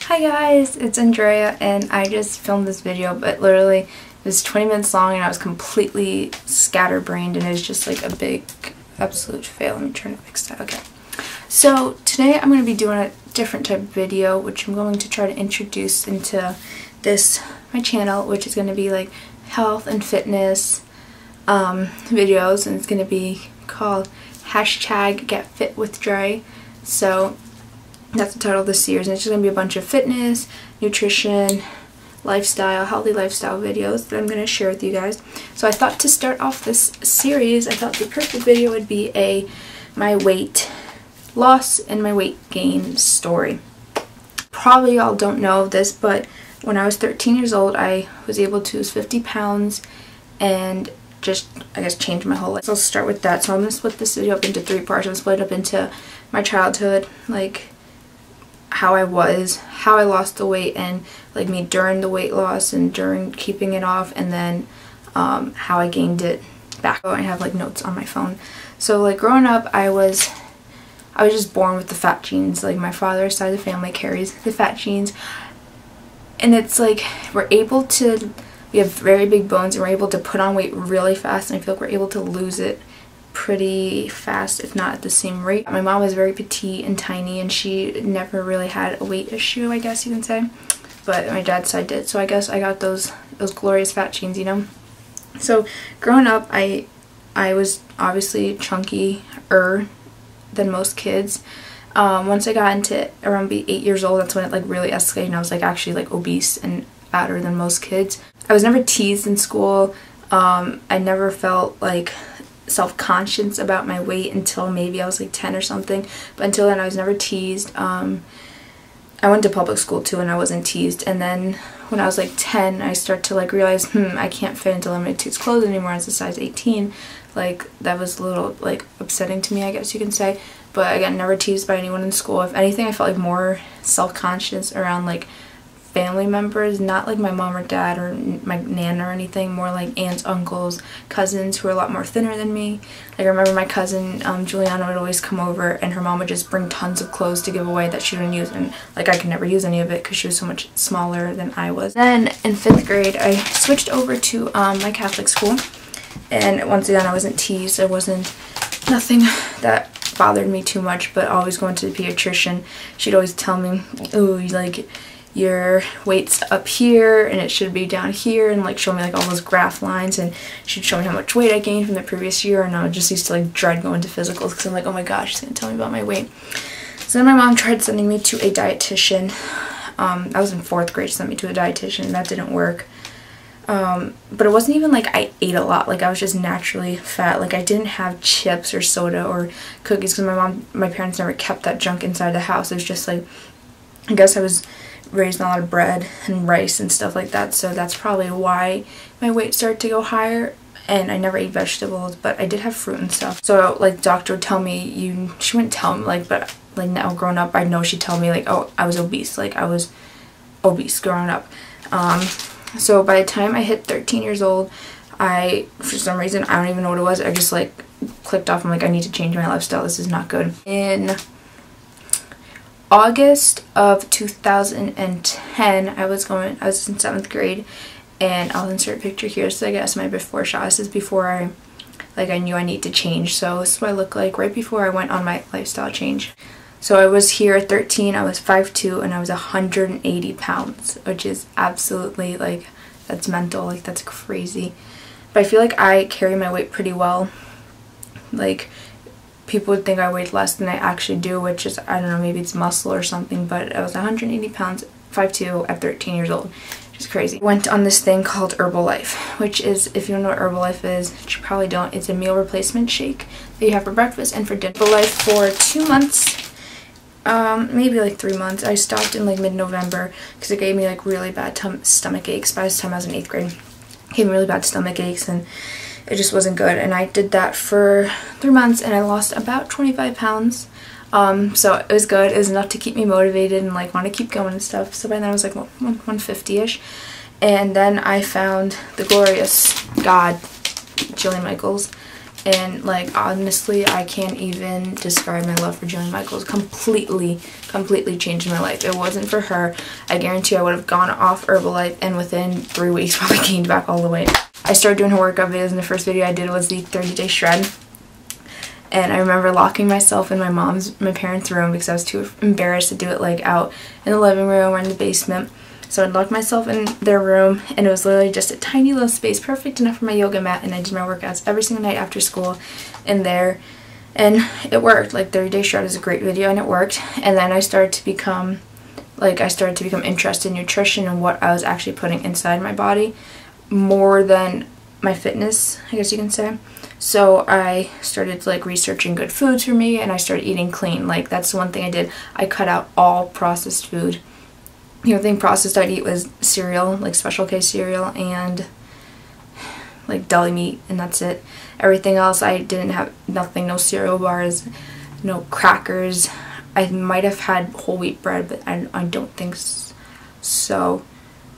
Hi guys, it's Andrea and I just filmed this video, but literally it was 20 minutes long and I was completely scatterbrained and it was just like a big absolute fail. Let me try to fix that. Okay. So today I'm going to be doing a different type of video, which I'm going to try to introduce into my channel, which is going to be like health and fitness videos, and it's going to be called #GetFitWithDre. So that's the title of this series, and it's just going to be a bunch of fitness, nutrition, lifestyle, healthy lifestyle videos that I'm going to share with you guys. So I thought to start off this series, I thought the perfect video would be my weight loss and my weight gain story. Probably y'all don't know this, but when I was 13 years old, I was able to lose 50 pounds and just, I guess, change my whole life. So I'll start with that. So I'm going to split this video up into 3 parts. I'm going to split it up into my childhood, like how I was, how I lost the weight, and like me during the weight loss and during keeping it off, and then how I gained it back. I have like notes on my phone. So like growing up, I was just born with the fat genes. Like my father's side of the family carries the fat genes, and it's like we have very big bones and we're able to put on weight really fast, and I feel like we're able to lose it pretty fast, if not at the same rate. My mom was very petite and tiny, and she never really had a weight issue, I guess you can say, but my dad's side did. So I guess I got those glorious fat genes, you know. So growing up, I was obviously chunkier than most kids. Once I got into around 8 years old, that's when it like really escalated, and I was like actually like obese and fatter than most kids. I was never teased in school. I never felt like self-conscious about my weight until maybe I was like 10 or something, but until then I was never teased. I went to public school too and I wasn't teased, and then when I was like 10 I started to like realize I can't fit into limited tooth clothes anymore as a size 18. Like that was a little like upsetting to me, I guess you can say. But again, never teased by anyone in school. If anything, I felt like more self-conscious around like family members, not like my mom or dad or my nan or anything, more like aunts, uncles, cousins who are a lot more thinner than me. Like I remember my cousin Juliana would always come over and her mom would just bring tons of clothes to give away that she wouldn't use, and like I could never use any of it because she was so much smaller than I was. Then in 5th grade I switched over to my Catholic school, and once again I wasn't teased. There wasn't nothing that bothered me too much, but always going to the pediatrician, she'd always tell me, oh, like your weight's up here and it should be down here, and like show me like all those graph lines, and she'd show me how much weight I gained from the previous year, and I just used to like dread going to physicals because I'm like, oh my gosh, she's gonna tell me about my weight. So then my mom tried sending me to a dietitian. I was in 4th grade, she sent me to a dietitian, and that didn't work. But it wasn't even like I ate a lot, like I was just naturally fat. Like I didn't have chips or soda or cookies because my parents never kept that junk inside the house. It was just like, I guess I was raised on a lot of bread and rice and stuff like that, so that's probably why my weight started to go higher. And I never ate vegetables, but I did have fruit and stuff. So like doctor would tell me, she wouldn't tell me like, but like now growing up I know she'd tell me like, oh, I was obese, like I was obese growing up. So by the time I hit 13 years old, for some reason, I don't even know what it was, I just like clicked off. I'm like, I need to change my lifestyle, this is not good. In August of 2010, I was in 7th grade, and I'll insert a picture here. So I guess my before shot. This is before I knew I need to change. So this is what I look like right before I went on my lifestyle change. So I was here at 13, I was 5'2", and I was 180 pounds, which is absolutely like, that's mental, like that's crazy. But I feel like I carry my weight pretty well. Like people would think I weighed less than I actually do, which is, I don't know, maybe it's muscle or something, but I was 180 pounds, 5'2", at 13 years old, which is crazy. I went on this thing called Herbalife, which is, if you don't know what Herbalife is, which you probably don't, it's a meal replacement shake that you have for breakfast and for dinner. Herbalife for 2 months, maybe like 3 months. I stopped in like mid-November because it gave me like really bad stomach aches. By the time I was in 8th grade, it gave me really bad stomach aches, and it just wasn't good. And I did that for 3 months and I lost about 25 pounds. So it was good. It was enough to keep me motivated and like want to keep going and stuff. So by then I was like 150-ish. And then I found the glorious God, Jillian Michaels, And like honestly, I can't even describe my love for Jillian Michaels. Completely changed my life. If it wasn't for her, I guarantee I would have gone off Herbalife and within 3 weeks probably gained back all the weight. I started doing her workout videos, and the first video I did was the 30-day shred. And I remember locking myself in my parents' room because I was too embarrassed to do it like out in the living room or in the basement. So I'd lock myself in their room, and it was literally just a tiny little space, perfect enough for my yoga mat, and I did my workouts every single night after school in there. And it worked. Like 30-day shred is a great video, and it worked. And then I started to become interested in nutrition and what I was actually putting inside my body more than my fitness, I guess you can say. So I started like researching good foods for me, and I started eating clean. Like that's the one thing I did. I cut out all processed food. The only thing processed I'd eat was cereal, like Special K cereal, and like deli meat, and that's it. Everything else I didn't have, nothing, no cereal bars, no crackers. I might have had whole wheat bread, but I don't think so.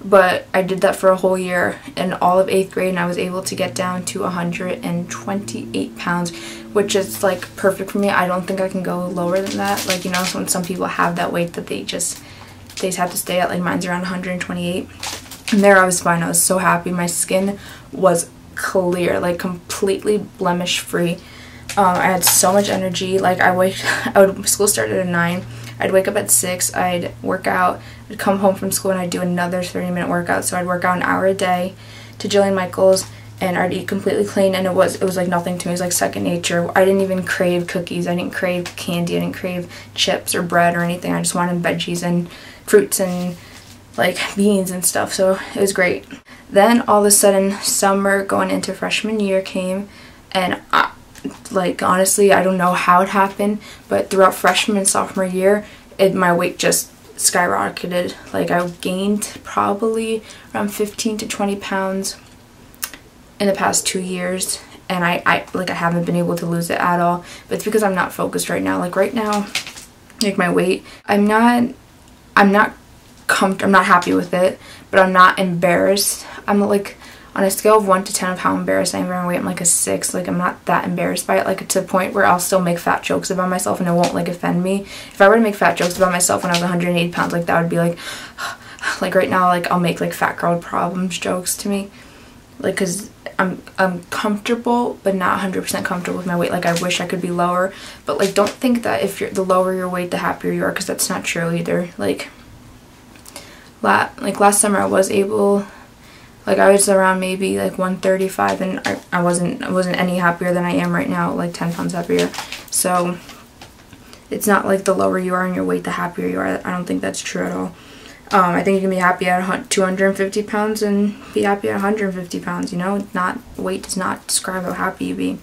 But I did that for a whole year in all of 8th grade, and I was able to get down to 128 pounds, which is like perfect for me. I don't think I can go lower than that. Like, you know, when some people have that weight that they just have to stay at, like mine's around 128. And there I was fine. I was so happy. My skin was clear, like completely blemish free. I had so much energy. Like school started at 9. I'd wake up at 6, I'd work out, I'd come home from school, and I'd do another 30-minute workout. So I'd work out an hour a day to Jillian Michaels, and I'd eat completely clean, and it was like nothing to me. It was like second nature. I didn't even crave cookies. I didn't crave candy. I didn't crave chips or bread or anything. I just wanted veggies and fruits and like beans and stuff. So it was great. Then all of a sudden, summer going into freshman year came, and like honestly, I don't know how it happened, but throughout freshman and sophomore year, my weight just skyrocketed. Like I gained probably around 15 to 20 pounds in the past 2 years, and I haven't been able to lose it at all. But it's because I'm not focused right now. Like right now, like my weight, I'm not happy with it, but I'm not embarrassed. I'm like, on a scale of 1 to 10 of how embarrassed I am around weight, I'm like a 6. Like I'm not that embarrassed by it, like to the point where I'll still make fat jokes about myself and it won't like offend me. If I were to make fat jokes about myself when I was 180 pounds, like that would be like right now, like I'll make like fat girl problems jokes to me, like because I'm comfortable but not 100% comfortable with my weight. Like I wish I could be lower, but like don't think that if the lower your weight the happier you are, because that's not true either. Like last summer I was able, like I was around maybe like 135, and I wasn't any happier than I am right now, like 10 pounds happier. So it's not like the lower you are in your weight the happier you are. I don't think that's true at all. I think you can be happy at 250 pounds and be happy at 150 pounds, you know? Weight does not describe how happy you be.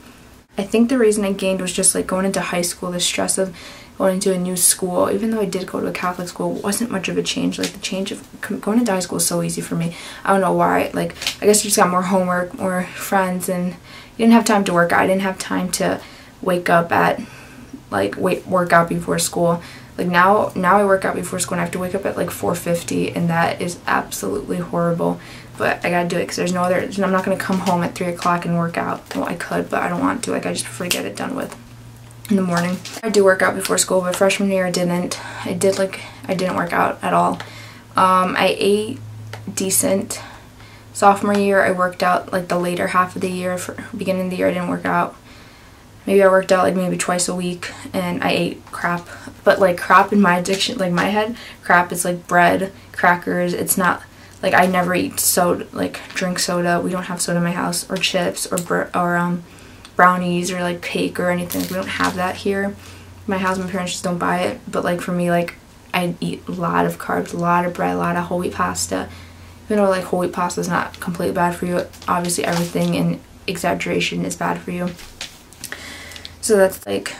I think the reason I gained was just like going into high school, the stress of going into a new school. Even though I did go to a Catholic school, it wasn't much of a change. Like the change of going into high school is so easy for me. I don't know why. Like I guess you just got more homework, more friends, and you didn't have time to work out. I didn't have time to wake up at work out before school. Like now I work out before school and I have to wake up at like 4:50, and that is absolutely horrible. But I gotta do it because there's no other. I'm not gonna come home at 3 o'clock and work out. Well, I could, but I don't want to. Like I just prefer to get it done with in the morning. I do work out before school, but freshman year I didn't. I didn't work out at all. I ate decent. Sophomore year I worked out like the later half of the year. For beginning of the year I didn't work out. Maybe I worked out like maybe twice a week, and I ate crap. But like crap in my addiction, like my head, crap is like bread, crackers. It's not like I never eat soda, like drink soda. We don't have soda in my house, or chips, or brownies, or like cake or anything. We don't have that here. In my house, my parents just don't buy it. But like for me, like I eat a lot of carbs, a lot of bread, a lot of whole wheat pasta. Even though like whole wheat pasta is not completely bad for you, obviously everything in exaggeration is bad for you. So that's like,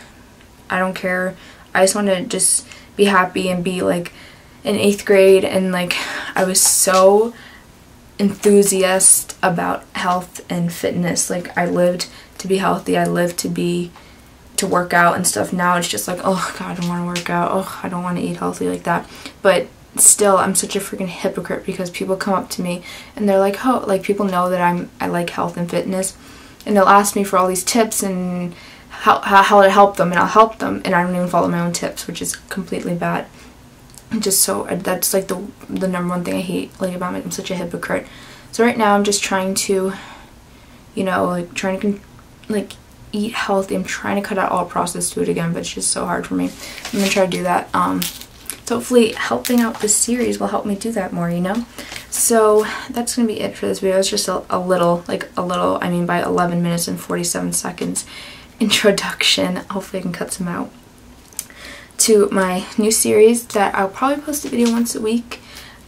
I don't care. I just want to just be happy and be like in 8th grade, and like I was so enthusiastic about health and fitness. Like I lived to be healthy. I lived to work out and stuff. Now it's just like, oh god, I don't want to work out. Oh, I don't want to eat healthy like that. But still, I'm such a freaking hypocrite because people come up to me and they're like, oh, like people know that I like health and fitness. and they'll ask me for all these tips and how to help them, and I'll help them, and I don't even follow my own tips, which is completely bad. Just so, that's like the number one thing I hate, like, about me. I'm such a hypocrite. So right now I'm just trying to, you know, like, trying to like eat healthy. I'm trying to cut out all processed food again, but it's just so hard for me. I'm gonna try to do that. So hopefully helping out this series will help me do that more, you know? So that's gonna be it for this video. It's just a little, I mean by 11 minutes and 47 seconds introduction. Hopefully I can cut some out to my new series that I'll probably post a video once a week.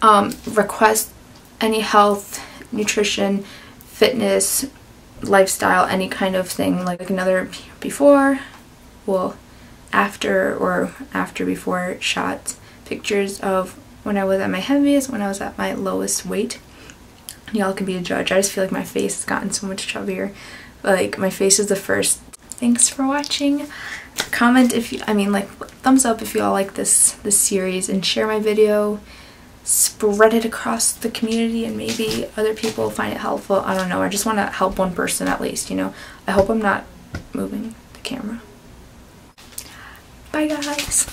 Request any health, nutrition, fitness, lifestyle, any kind of thing, like another before, well, after, or after before shots, pictures of when I was at my heaviest, when I was at my lowest weight. Y'all can be a judge. I just feel like my face has gotten so much chubbier. Like, my face is the first. Thanks for watching. Comment if you, I mean, like, thumbs up if you all like this series, and share my video. Spread it across the community, and maybe other people find it helpful. I don't know. I just want to help one person at least, you know. I hope I'm not moving the camera. Bye guys.